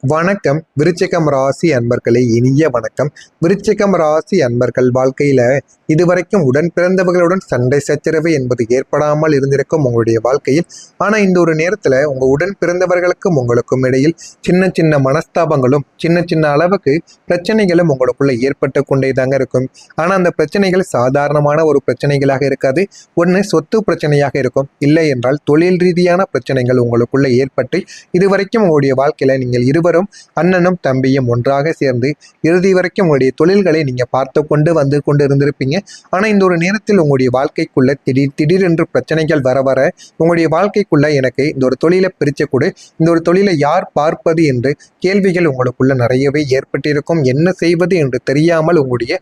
வணக்கம் விருச்சிகம் ராசி அன்பர்களே, இனிய வணக்கம். விருச்சிகம் ராசி அன்பர்கள் வாழ்க்கையில இதுவரைக்கும் உடன் பிறந்தவர்களுடன் சண்டை சச்சரவு என்பது ஏற்படாமல் இருந்திருக்கும் உங்களுடைய வாழ்க்கையில். ஆனா இந்த ஒரு நேரத்துல உங்க உடன் பிறந்தவர்களுக்கும் உங்களுக்கும் இடையில் சின்ன சின்ன மனஸ்தாபங்களும் சின்ன சின்ன அளவுக்கு பிரச்சனைகளும் உங்களுக்குள்ள ஏற்பட்டு கொண்டே தாங்க இருக்கும். ஆனா அந்த பிரச்சனைகள் சாதாரணமான ஒரு பிரச்சனைகளாக இருக்காது. ஒன்று சொத்து பிரச்சனையாக இருக்கும், இல்லை என்றால் தொழில் ரீதியான பிரச்சனைகள் உங்களுக்குள்ள ஏற்பட்டு இதுவரைக்கும் உங்களுடைய வாழ்க்கையில நீங்கள் இருவரும் அண்ணனும் தம்பியும் ஒன்றாக சேர்ந்து இறுதி வரைக்கும் உங்களுடைய தொழில்களை நீங்க பார்த்து கொண்டு வந்து கொண்டு இருந்திருப்பீங்க. ஆனா இந்த ஒரு நேரத்தில் உங்களுடைய வாழ்க்கைக்குள்ள திடீரென்று பிரச்சனைகள் வர வர உங்களுடைய வாழ்க்கைக்குள்ள எனக்கு இந்த ஒரு தொழிலை பிரிச்ச கூட இந்த ஒரு தொழிலை யார் பார்ப்பது என்று கேள்விகள் உங்களுக்குள்ள நிறையவே ஏற்பட்டிருக்கும். என்ன செய்வது என்று தெரியாமல் உங்களுடைய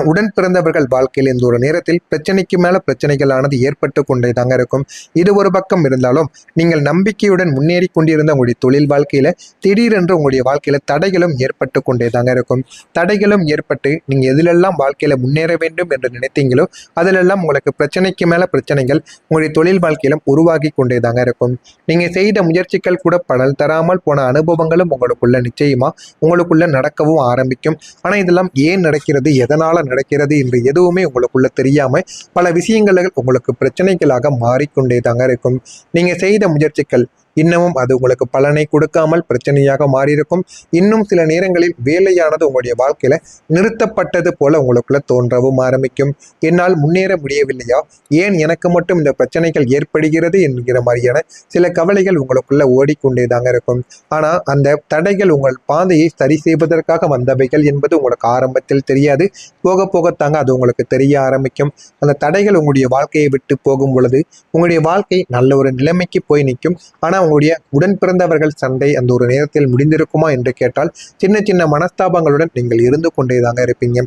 உடன் பிறந்தவர்கள் வாழ்க்கையில் இந்த ஒரு நேரத்தில் பிரச்சனைக்கு மேல பிரச்சனைகளானது ஏற்பட்டு கொண்டே தாங்க இருக்கும். இது ஒரு பக்கம் இருந்தாலும் நீங்கள் நம்பிக்கையுடன் முன்னேறி கொண்டிருந்த உங்களுடைய தொழில் வாழ்க்கையில திடீரென்று உங்களுடைய வாழ்க்கையில தடைகளும் ஏற்பட்டு கொண்டே தாங்க இருக்கும். தடைகளும் ஏற்பட்டு நீங்க எதிலெல்லாம் வாழ்க்கையில முன்னேற வேண்டும் என்று நினைத்தீங்களோ அதிலெல்லாம் உங்களுக்கு பிரச்சனைக்கு மேல பிரச்சனைகள் உங்களுடைய தொழில் வாழ்க்கையிலும் உருவாகி கொண்டே தாங்க இருக்கும். நீங்க செய்த முயற்சிகள் கூட பலன் தராமல் போன அனுபவங்களும் உங்களுக்குள்ள நிச்சயமா உங்களுக்குள்ள நடக்கவும் ஆரம்பிக்கும். ஆனா இதெல்லாம் ஏன் நடக்கிறது, எதனால் நடக்கிறது என்று எதுவுமே உங்களுக்குள்ள தெரியாம பல விஷயங்கள் உங்களுக்கு பிரச்சனைகளாக மாறிக்கொண்டே தாங்க இருக்கும். நீங்க செய்த முயற்சிகள் இன்னமும் அது உங்களுக்கு பலனை கொடுக்காமல் பிரச்சனையாக மாறியிருக்கும். இன்னும் சில நேரங்களில் வேலையானது உங்களுடைய வாழ்க்கையில நிறுத்தப்பட்டது போல உங்களுக்குள்ள தோன்றவும் ஆரம்பிக்கும். என்னால் முன்னேற முடியவில்லையா, ஏன் எனக்கு மட்டும் இந்த பிரச்சனைகள் ஏற்படுகிறது என்கிற மாதிரியான சில கவலைகள் உங்களுக்குள்ள ஓடிக்கொண்டே தாங்க இருக்கும். ஆனா அந்த தடைகள் உங்கள் பாதையை சரி செய்வதற்காக வந்தவைகள் என்பது உங்களுக்கு ஆரம்பத்தில் தெரியாது. போக போகத்தாங்க அது உங்களுக்கு தெரிய ஆரம்பிக்கும். அந்த தடைகள் உங்களுடைய வாழ்க்கையை விட்டு போகும் பொழுது உங்களுடைய வாழ்க்கை நல்ல ஒரு நிலைமைக்கு போய் நிற்கும். ஆனா உங்களுடைய உடன் பிறந்தவர்கள் சண்டை அந்த ஒரு நேரத்தில் முடிந்திருக்குமா என்று கேட்டால் சின்ன சின்ன மனஸ்தாபங்களுடன் நீங்கள் இருந்து கொண்டே தாங்க இருப்பீங்க.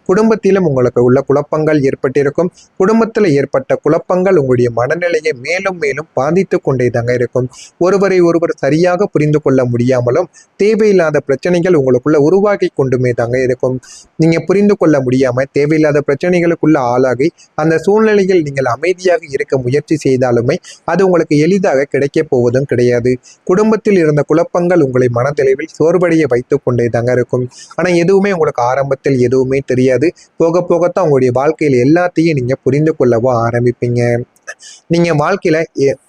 குடும்பத்திலும் உங்களுக்கு உள்ள குழப்பங்கள் ஏற்பட்டிருக்கும். குடும்பத்தில் ஏற்பட்ட குழப்பங்கள் உங்களுடைய மனநிலையை மேலும் மேலும் பாதித்து கொண்டே தாங்க இருக்கும். ஒருவரை ஒருவர் சரியாக புரிந்து கொள்ள முடியாமலும் தேவையில்லாத பிரச்சனைகள் உங்களுக்குள்ள உருவாக்கி கொண்டுமே தாங்க இருக்கும். நீங்க புரிந்து கொள்ள முடியாம தேவையில்லாத பிரச்சனைகளுக்குள்ள ஆளாகி அந்த சூழ்நிலையில் நீங்கள் அமைதியாக இருக்க முயற்சி செய்தாலுமே அது உங்களுக்கு எளிதாக கிடைக்க போவதும் கிடையாது. குடும்பத்தில் இருந்த குழப்பங்கள் உங்களை மனதளவில் சோர்வடைய வைத்துக் கொண்டே தாங்க இருக்கும். ஆனா எதுவுமே உங்களுக்கு ஆரம்பத்தில் எதுவுமே தெரியாது. போக போகத்தான் உங்களுடைய வாழ்க்கையில் எல்லாத்தையும் நீங்க புரிந்து கொள்ளவோ ஆரம்பிப்பீங்க. நீங்க வாழ்க்கையில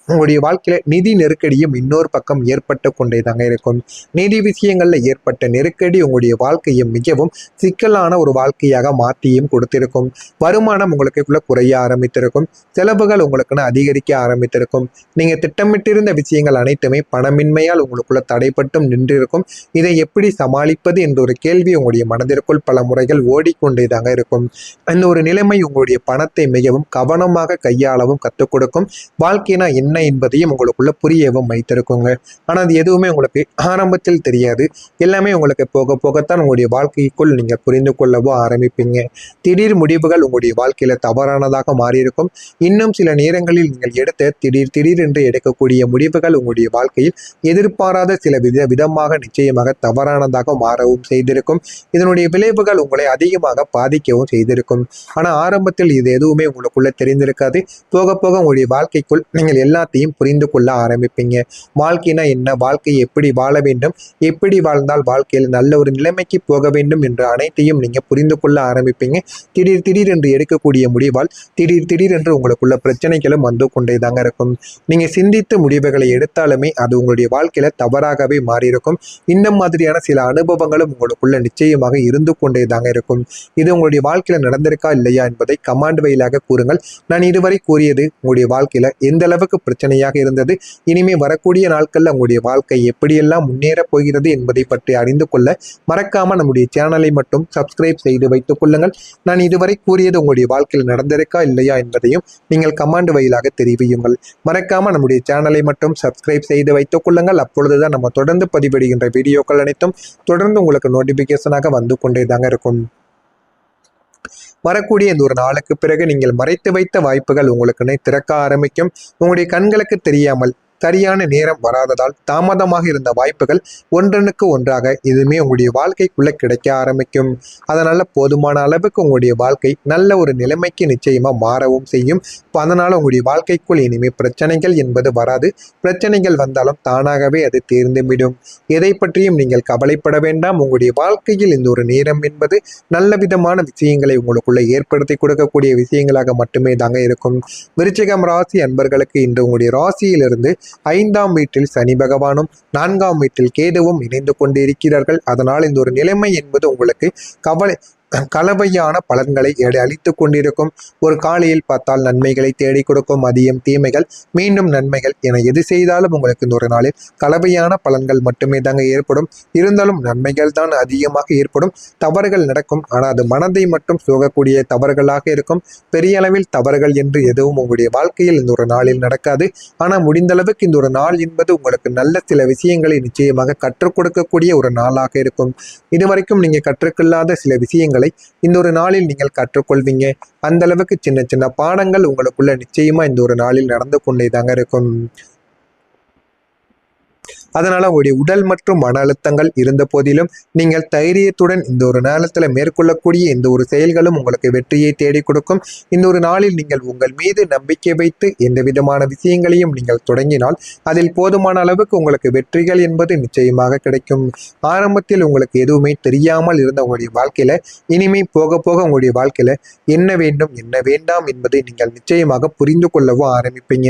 உங்களுடைய வாழ்க்கையில நிதி நெருக்கடியும் இன்னொரு பக்கம் ஏற்பட்டு கொண்டே தாங்க இருக்கும். நிதி விஷயங்கள்ல ஏற்பட்ட நெருக்கடி உங்களுடைய வாழ்க்கையை மிகவும் சிக்கலான ஒரு வாழ்க்கையாக மாற்றியும் கொடுத்திருக்கும். வருமானம் உங்களுக்குள்ள குறைய ஆரம்பித்திருக்கும். செலவுகள் உங்களுக்குன்னு அதிகரிக்க ஆரம்பித்திருக்கும். நீங்க திட்டமிட்டிருந்த விஷயங்கள் அனைத்துமே பணமின்மையால் உங்களுக்குள்ள தடைப்பட்டும் நின்றிருக்கும். இதை எப்படி சமாளிப்பது என்ற ஒரு கேள்வி உங்களுடைய மனதிற்குள் பல முறைகள் ஓடிக்கொண்டே தாங்க இருக்கும். அந்த ஒரு நிலைமை உங்களுடைய பணத்தை மிகவும் கவனமாக கையாளவும் கற்றுக் கொடுக்கும். வாழ்க்கைனா என்ன என்பதையும் உங்களுக்குள்ள புரியவும் வைத்திருக்குங்க. ஆனா அது எதுவுமே உங்களுக்கு ஆரம்பத்தில் தெரியாது. எல்லாமே உங்களுக்கு போக போகத்தான் உங்களுடைய வாழ்க்கைக்குள் நீங்க புரிந்து கொள்ளவோ ஆரம்பிப்பீங்க. திடீர் முடிவுகள் உங்களுடைய வாழ்க்கையில தவறானதாக மாறியிருக்கும். இன்னும் சில நேரங்களில் நீங்கள் எடுத்த திடீர் என்று எடுக்கக்கூடிய முடிவுகள் உங்களுடைய வாழ்க்கையில் எதிர்பாராத சில விதமாக நிச்சயமாக தவறானதாக மாறவும் செய்திருக்கும். இதனுடைய விளைவுகள் உங்களை அதிகமாக பாதிக்கவும் செய்திருக்கும். ஆனா ஆரம்பத்தில் இது எதுவுமே உங்களுக்குள்ள தெரிந்திருக்காது. போக போக உங்களுடைய வாழ்க்கைக்குள் நீங்கள் எல்லாத்தையும் புரிந்து கொள்ள ஆரம்பிப்பீங்க. வாழ்க்கைனா என்ன, வாழ்க்கையை எப்படி வாழ வேண்டும், எப்படி வாழ்ந்தால் வாழ்க்கையில் நல்ல ஒரு நிலைமைக்கு போக வேண்டும் என்ற அனைத்தையும் நீங்க புரிந்து கொள்ள ஆரம்பிப்பீங்க. திடீர் என்று எடுக்கக்கூடிய முடிவால் திடீர் என்று உங்களுக்குள்ள பிரச்சனைகளும் வந்து கொண்டே தாங்க இருக்கும். நீங்க சிந்தித்து முடிவுகளை எடுத்தாலுமே அது உங்களுடைய வாழ்க்கையில தவறாகவே மாறியிருக்கும். இந்த மாதிரியான சில அனுபவங்களும் உங்களுக்குள்ள நிச்சயமாக இருந்து கொண்டே தாங்க இருக்கும். இது உங்களுடைய வாழ்க்கையில நடந்திருக்கா இல்லையா என்பதை கமாண்ட் வழியாக கூறுங்கள். நான் இதுவரை கூறியது உங்களுடைய வாழ்க்கையில எந்த அளவுக்கு பிரச்சனையாக இருந்தது, இனிமே வரக்கூடிய நாட்கள்ல உங்களுடைய வாழ்க்கை எப்படியெல்லாம் முன்னேற போகிறது என்பதை பற்றி அறிந்து கொள்ள மறக்காம நம்முடைய சேனலை மட்டும் சப்ஸ்கிரைப் செய்து வைத்துக் கொள்ளுங்கள். நான் இதுவரை கூறியது உங்களுடைய வாழ்க்கையில் நடந்திருக்கா இல்லையா என்பதையும் நீங்கள் கமாண்ட் வழியாக தெரிவியுங்கள். மறக்காம நம்முடைய சேனலை மட்டும் சப்ஸ்கிரைப் செய்து வைத்துக் கொள்ளுங்கள். அப்பொழுதுதான் நம்ம தொடர்ந்து பதிவிடுகின்ற வீடியோக்கள் அனைத்தும் தொடர்ந்து உங்களுக்கு நோட்டிபிகேஷனாக வந்து கொண்டே தாங்க இருக்கும். வரக்கூடிய இந்த ஒரு நாளுக்கு பிறகு நீங்கள் மறைத்து வைத்த வாய்ப்புகள் உங்களுக்குன்னே திறக்க ஆரம்பிக்கும். உங்களுடைய கண்களுக்கு தெரியாமல் சரியான நேரம் வராததால் தாமதமாக இருந்த வாய்ப்புகள் ஒன்றனுக்கு ஒன்றாக இதுவுமே உங்களுடைய வாழ்க்கைக்குள்ள கிடைக்க ஆரம்பிக்கும். அதனால போதுமான அளவுக்கு உங்களுடைய வாழ்க்கை நல்ல ஒரு நிலைமைக்கு நிச்சயமா மாறவும் செய்யும். அதனால உங்களுடைய வாழ்க்கைக்குள் இனிமே பிரச்சனைகள் என்பது வராது. பிரச்சனைகள் வந்தாலும் தானாகவே அது தீர்ந்துவிடும். எதை பற்றியும் நீங்கள் கவலைப்பட வேண்டாம். உங்களுடைய வாழ்க்கையில் இந்த ஒரு நேரம் என்பது நல்ல விதமான விஷயங்களை உங்களுக்குள்ள ஏற்படுத்தி கொடுக்கக்கூடிய விஷயங்களாக மட்டுமே தாங்க இருக்கும். விருச்சிகம் ராசி அன்பர்களுக்கு இன்று உங்களுடைய ராசியிலிருந்து 5ஆம் வீட்டில் சனி பகவானும் 4ஆம் வீட்டில் கேதுவும் இணைந்து கொண்டு இருக்கிறார்கள். அதனால் இந்த ஒரு நிலைமை என்பது உங்களுக்கு கலவையான பலன்களை அளித்து கொண்டிருக்கும். ஒரு காலையில் பார்த்தால் நன்மைகளை தேடி கொடுக்கும், மதியம் தீமைகள், மீண்டும் நன்மைகள் என எது செய்தாலும் உங்களுக்கு இந்த ஒரு நாளில் கலவையான பலன்கள் மட்டுமே தாங்க ஏற்படும். இருந்தாலும் நன்மைகள் தான் அதிகமாக ஏற்படும். தவறுகள் நடக்கும், ஆனால் அது மனதை மட்டும் சோகக்கூடிய தவறுகளாக இருக்கும். பெரிய அளவில் தவறுகள் என்று எதுவும் உங்களுடைய வாழ்க்கையில் இந்த ஒரு நாளில் நடக்காது. ஆனால் முடிந்த அளவுக்கு இந்த ஒரு நாள் என்பது உங்களுக்கு நல்ல சில விஷயங்களை நிச்சயமாக கற்றுக் கொடுக்கக்கூடிய ஒரு நாளாக இருக்கும். இதுவரைக்கும் நீங்க கற்றுக்கொள்ளாத சில விஷயங்களை இந்த ஒரு நாளில் நீங்கள் கற்றுக்கொள்வீங்க. அந்த அளவுக்கு சின்ன சின்ன பாடங்கள் உங்களுக்குள்ள நிச்சயமா இந்த ஒரு நாளில் நடந்து கொண்டே தாங்க இருக்கும். அதனால உங்களுடைய உடல் மற்றும் மன அழுத்தங்கள் இருந்த போதிலும் நீங்கள் தைரியத்துடன் இந்த ஒரு நேரத்தில் மேற்கொள்ளக்கூடிய இந்த ஒரு செயல்களும் உங்களுக்கு வெற்றியை தேடி கொடுக்கும். இந்த ஒரு நாளில் நீங்கள் உங்கள் மீது நம்பிக்கை வைத்து எந்த விதமான விஷயங்களையும் நீங்கள் தொடங்கினால் அதில் போதுமான அளவுக்கு உங்களுக்கு வெற்றிகள் என்பது நிச்சயமாக கிடைக்கும். ஆரம்பத்தில் உங்களுக்கு எதுவுமே தெரியாமல் இருந்த உங்களுடைய வாழ்க்கையில இனிமே போக போக உங்களுடைய வாழ்க்கையில என்ன வேண்டும் என்ன வேண்டாம் என்பதை நீங்கள் நிச்சயமாக புரிந்து கொள்ளவும் ஆரம்பிப்பீங்க.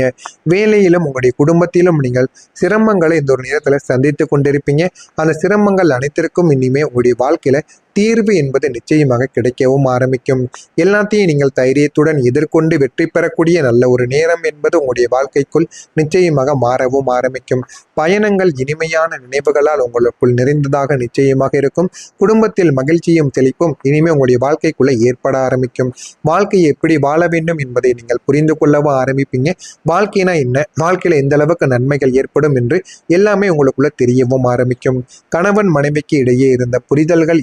வேலையிலும் உங்களுடைய குடும்பத்திலும் நீங்கள் சிரமங்களை இந்த ஒரு நேரத்துல சந்தித்து கொண்டிருப்பீங்க. அந்த சிரமங்கள் அனைத்திற்கும் இனிமே உங்களுடைய வாழ்க்கையில தீர்வு என்பது நிச்சயமாக கிடைக்கவும் ஆரம்பிக்கும். எல்லாத்தையும் நீங்கள் தைரியத்துடன் எதிர்கொண்டு வெற்றி பெறக்கூடிய நல்ல ஒரு நேரம் என்பது உங்களுடைய வாழ்க்கைக்குள் நிச்சயமாக மாறவும் ஆரம்பிக்கும். பயணங்கள் இனிமையான நினைவுகளால் உங்களுக்குள் நிறைந்ததாக நிச்சயமாக இருக்கும். குடும்பத்தில் மகிழ்ச்சியும் செழிப்பும் இனிமே உங்களுடைய வாழ்க்கைக்குள்ள ஏற்பட ஆரம்பிக்கும். வாழ்க்கையை எப்படி வாழ வேண்டும் என்பதை நீங்கள் புரிந்து கொள்ளவும் ஆரம்பிப்பீங்க. வாழ்க்கைனா என்ன, வாழ்க்கையில எந்த அளவுக்கு நன்மைகள் ஏற்படும் என்று எல்லாமே உங்களுக்குள்ள தெரியவும் ஆரம்பிக்கும். கணவன் மனைவிக்கு இடையே இருந்த புரிதல்கள்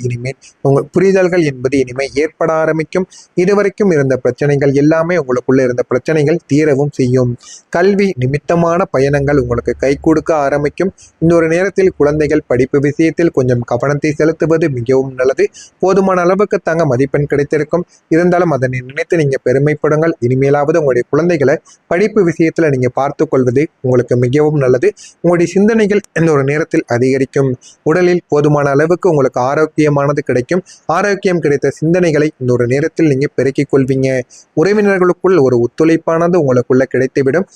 என்பது இனிமே ஏற்பட ஆரம்பிக்கும். இதுவரைக்கும் இருந்த பிரச்சனைகள் எல்லாமே உங்களுக்குள்ள இருந்த பிரச்சனைகள் தீரவும் செய்யும். கல்வி நிமித்தமான பயணங்கள் உங்களுக்கு கை கொடுக்க ஆரம்பிக்கும். இந்த ஒரு நேரத்தில் குழந்தைகள் படிப்பு விஷயத்தில் கொஞ்சம் கவனத்தை செலுத்துவது மிகவும் நல்லது. போதுமான அளவுக்கு தாங்க மதிப்பெண் கிடைத்திருக்கும். இருந்தாலும் அதனை நினைத்து நீங்க பெருமைப்படுங்கள். இனிமேலாவது உங்களுடைய குழந்தைகளை படிப்பு விஷயத்துல நீங்க பார்த்து கொள்வது உங்களுக்கு மிகவும் நல்லது. உங்களுடைய சிந்தனைகள் இந்த ஒரு நேரத்தில் அதிகரிக்கும். உடலில் போதுமான அளவுக்கு உங்களுக்கு ஆரோக்கியமானது கிடைக்கும். ஆரோக்கியம் கிடைத்த சிந்தனைகளை இந்த ஒரு நேரத்தில் நீங்க பெருக்கிக் கொள்வீங்க. உறவினர்களுக்குள் ஒரு ஒத்துழைப்பானது உங்களுக்குள்ள கிடைத்துவிடும்.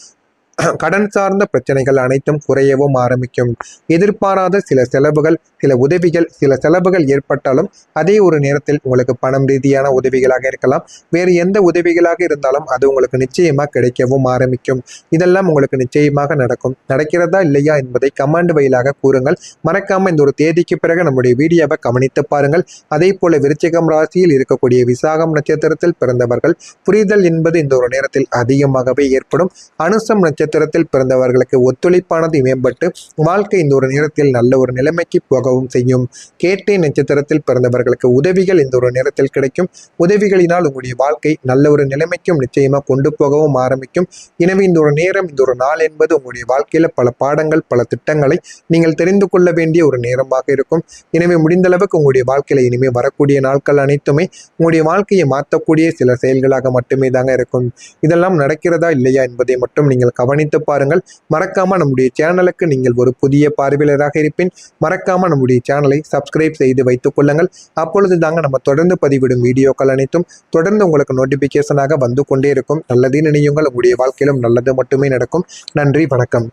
கடன் சார்ந்த பிரச்சனைகள் அனைத்தும் குறையவும் ஆரம்பிக்கும். எதிர்பாராத சில செலவுகள், சில உதவிகள், சில செலவுகள் ஏற்பட்டாலும் அதே ஒரு நேரத்தில் உங்களுக்கு பணம் ரீதியான உதவிகளாக இருக்கலாம். வேறு எந்த உதவிகளாக இருந்தாலும் அது உங்களுக்கு நிச்சயமாக கிடைக்கவும் ஆரம்பிக்கும். இதெல்லாம் உங்களுக்கு நிச்சயமாக நடக்கும். நடக்கிறதா இல்லையா என்பதை கமெண்ட் வழியாக கூறுங்கள். மறக்காம இந்த ஒரு தேதிக்கு பிறகு நம்முடைய வீடியோவை கவனித்து பாருங்கள். அதே போல விருச்சிகம் ராசியில் இருக்கக்கூடிய விசாகம் நட்சத்திரத்தில் பிறந்தவர்கள் புரிதல் என்பது இந்த ஒரு நேரத்தில் அதிகமாகவே ஏற்படும். அனுசம் நட்சத்திரத்தில் பிறந்தவர்களுக்கு ஒத்துழைப்பானது மேம்பட்டு வாழ்க்கை இந்த ஒரு நேரத்தில் நல்ல ஒரு நிலைமைக்கு போகவும் செய்யும். கேட்டை நட்சத்திரத்தில் பிறந்தவர்களுக்கு உதவிகள் இந்த ஒரு நேரத்தில் கிடைக்கும். உதவிகளினால் உங்களுடைய வாழ்க்கை நல்ல ஒரு நிலைமைக்கும் நிச்சயமா கொண்டு போகவும் ஆரம்பிக்கும். எனவே இந்த ஒரு நேரம், இந்த ஒரு நாள் என்பது உங்களுடைய வாழ்க்கையில பல பாடங்கள், பல திட்டங்களை நீங்கள் தெரிந்து கொள்ள வேண்டிய ஒரு நேரமாக இருக்கும். எனவே முடிந்த அளவுக்கு உங்களுடைய வாழ்க்கையில இனிமே வரக்கூடிய நாட்கள் அனைத்துமே உங்களுடைய வாழ்க்கையை மாற்றக்கூடிய சில செயல்களாக மட்டுமே தாங்க இருக்கும். இதெல்லாம் நடக்கிறதா இல்லையா என்பதை மட்டும் நீங்கள் கவனித்து பாருங்கள். மறக்காம நம்முடைய சேனலுக்கு நீங்கள் ஒரு புதிய பார்வையாளராக இருப்பின் மறக்காம நம்முடைய சேனலை சப்ஸ்கிரைப் செய்து வைத்துக் கொள்ளுங்கள். அப்பொழுது தாங்க நம்ம தொடர்ந்து பதிவிடும் வீடியோக்கள் அனைத்தும் தொடர்ந்து உங்களுக்கு நோட்டிபிகேஷனாக வந்து கொண்டே இருக்கும். நல்லதே நினையுங்கள், உங்களுடைய வாழ்க்கையிலும் நல்லது மட்டுமே நடக்கும். நன்றி, வணக்கம்.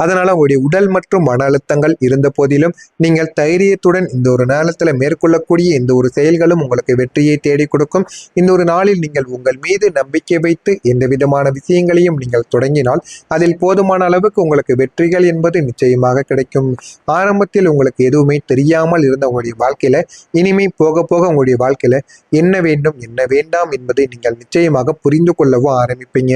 அதனால உங்களுடைய உடல் மற்றும் மன அழுத்தங்கள் இருந்த போதிலும் நீங்கள் தைரியத்துடன் இந்த ஒரு நேரத்தில் மேற்கொள்ளக்கூடிய இந்த ஒரு செயல்களும் உங்களுக்கு வெற்றியை தேடி கொடுக்கும். இந்த ஒரு நாளில் நீங்கள் உங்கள் மீது நம்பிக்கை வைத்து எந்த விதமான விஷயங்களையும் நீங்கள் தொடங்கினால் அதில் போதுமான அளவுக்கு உங்களுக்கு வெற்றிகள் என்பது நிச்சயமாக கிடைக்கும். ஆரம்பத்தில் உங்களுக்கு எதுவுமே தெரியாமல் இருந்த உங்களுடைய வாழ்க்கையில இனிமே போக போக உங்களுடைய வாழ்க்கையில என்ன வேண்டும் என்ன வேண்டாம் என்பதை நீங்கள் நிச்சயமாக புரிந்து கொள்ளவும் ஆரம்பிப்பீங்க.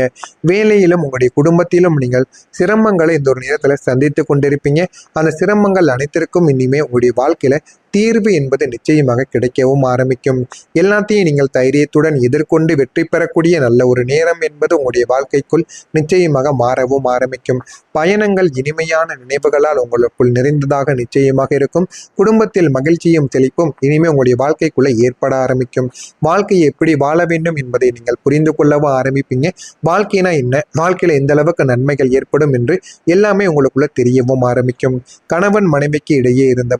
வேலையிலும் உங்களுடைய குடும்பத்திலும் நீங்கள் சிரமங்களை இந்த ஒரு நேரத்தில் சந்தித்து கொண்டிருப்பீங்க. அந்த சிரமங்கள் அனைத்திற்கும் இனிமே உங்களுடைய வாழ்க்கையில தீர்வு என்பது நிச்சயமாக கிடைக்கவும் ஆரம்பிக்கும். எல்லாத்தையும் நீங்கள் தைரியத்துடன் எதிர்கொண்டு வெற்றி பெறக்கூடிய நல்ல ஒரு நேரம் என்பது உங்களுடைய வாழ்க்கைக்குள் நிச்சயமாக மாறவும் ஆரம்பிக்கும். பயணங்கள் இனிமையான நினைவுகளால் உங்களுக்குள் நிறைந்ததாக நிச்சயமாக இருக்கும். குடும்பத்தில் மகிழ்ச்சியும் செழிப்பும் இனிமே உங்களுடைய வாழ்க்கைக்குள்ள ஏற்பட ஆரம்பிக்கும். வாழ்க்கையை எப்படி வாழ வேண்டும் என்பதை நீங்கள் புரிந்து கொள்ளவும் ஆரம்பிப்பீங்க. வாழ்க்கைனா என்ன, வாழ்க்கையில எந்த அளவுக்கு நன்மைகள் ஏற்படும் என்று எல்லாமே உங்களுக்குள்ள தெரியவும் ஆரம்பிக்கும். கணவன் மனைவிக்கு இடையே இருந்த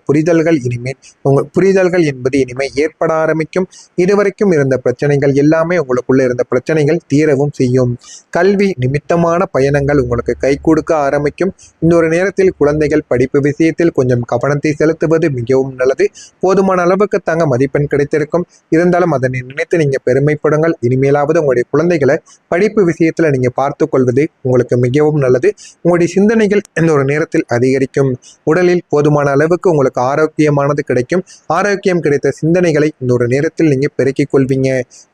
புரிதல்கள் என்பது இனிமே ஏற்பட ஆரம்பிக்கும். இதுவரைக்கும் இருந்த பிரச்சனைகள் எல்லாமே உங்களுக்குள்ள இருந்த பிரச்சனைகள் தீரவும் செய்யும். கல்வி நிமித்தமான பயணங்கள் உங்களுக்கு கை கொடுக்க ஆரம்பிக்கும். இந்த ஒரு நேரத்தில் குழந்தைகள் படிப்பு விஷயத்தில் கொஞ்சம் கவனத்தை செலுத்துவது மிகவும் நல்லது. போதுமான அளவுக்கு தாங்க மதிப்பெண் கிடைத்திருக்கும். இருந்தாலும் அதனை நினைத்து நீங்க பெருமைப்படுங்கள். இனிமேலாவது உங்களுடைய குழந்தைகளை படிப்பு விஷயத்துல நீங்க பார்த்து கொள்வது உங்களுக்கு மிகவும் நல்லது. உங்களுடைய சிந்தனைகள் இந்த ஒரு நேரத்தில் அதிகரிக்கும். உடலில் போதுமான அளவுக்கு உங்களுக்கு ஆரோக்கியமானது கிடைக்கும். ஆரோக்கியம் கிடைத்த சிந்தனைகளை இந்த ஒரு நேரத்தில் நீங்க பெருக்கிக் கொள்வீங்க.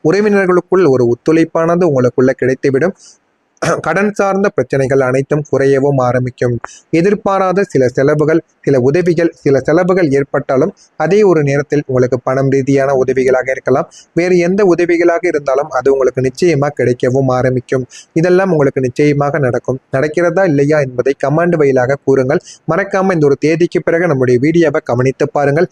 உறவினர்களுக்குள் ஒரு ஒத்துழைப்பானது உங்களுக்குள்ள கிடைத்துவிடும். கடன் சார்ந்த பிரச்சனைகள் அனைத்தும் குறையவும் ஆரம்பிக்கும். எதிர்பாராத சில செலவுகள் ஏற்பட்டாலும் அதே ஒரு நேரத்தில் உங்களுக்கு பணம் ரீதியான உதவிகளாக இருக்கலாம். வேறு எந்த உதவிகளாக இருந்தாலும் அது உங்களுக்கு நிச்சயமாக கிடைக்கவும் ஆரம்பிக்கும். இதெல்லாம் உங்களுக்கு நிச்சயமாக நடக்கும். நடக்கிறதா இல்லையா என்பதை கமெண்ட் வழியாக கூறுங்கள். மறக்காம இந்த ஒரு தேதிக்கு பிறகு நம்முடைய வீடியோவை கவனித்து பாருங்கள்.